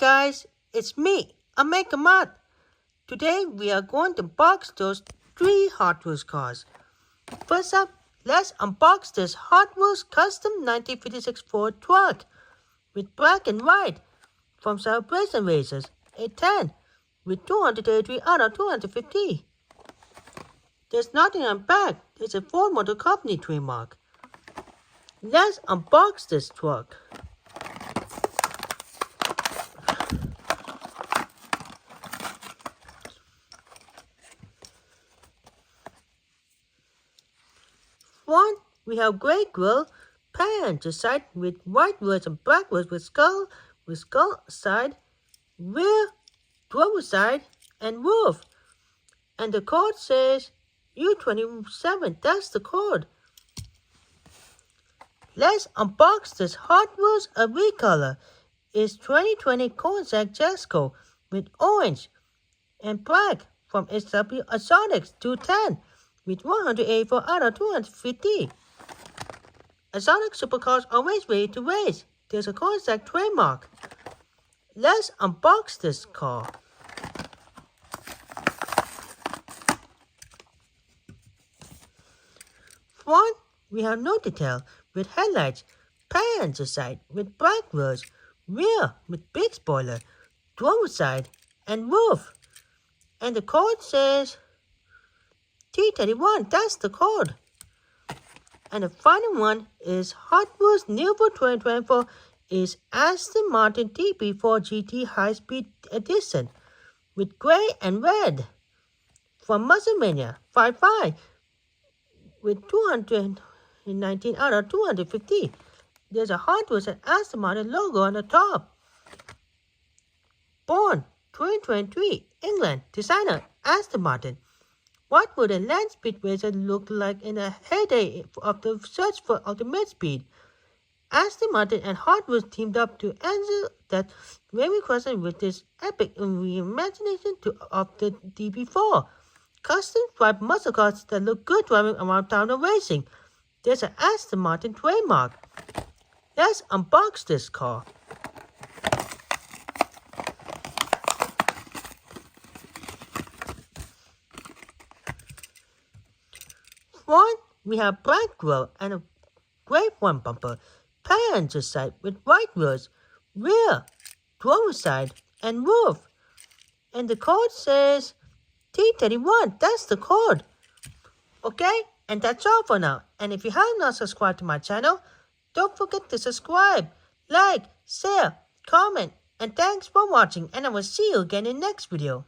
guys, it's me, Omega Mod. Today we are going to unbox those 3 Hot Wheels cars. First up, let's unbox this Hot Wheels Custom 1956 Ford truck with black and white from Celebration Racers, a 10 with 233 out of 250. There's nothing on back, it's a Ford Motor Company trademark. Let's unbox this truck. Front, we have gray grille, passenger side with white wheels and black wheels with skull side, rear, driver side, and roof. And the code says U27, that's the code. Let's unbox this Hot Wheels RV color. It's 2020 Koenigsegg Jesko with orange and black from SW Exotics 210 with 184 out of 250. Exotic supercars always ready to race. There's a Koenigsegg trademark. Let's unbox this car. Front, we have no detail with headlights, passenger side with black wheels, rear with big spoiler, driver side, and roof. And the code says T31, that's the code. And the final one is Hot Wheels new for 2024 is Aston Martin DB4 GT High Speed Edition with gray and red from Musclemania 5.5 with 219 out of 250. There's a Hot Wheels and Aston Martin logo on the top. Born 2023, England, designer Aston Martin. What would a land speed racer look like in the heyday of the search for ultimate speed? Aston Martin and Hot Wheels teamed up to answer that very question with this epic reimagination of the DB4. Custom striped muscle cars that look good driving around town or racing. There's an Aston Martin trademark. Let's unbox this car. Front, we have black grille and a gray front bumper, passenger side with white wheels, rear, driver side, and roof. And the code says T31, that's the code. Okay, and that's all for now. And if you have not subscribed to my channel, don't forget to subscribe, like, share, comment, and thanks for watching. And I will see you again in the next video.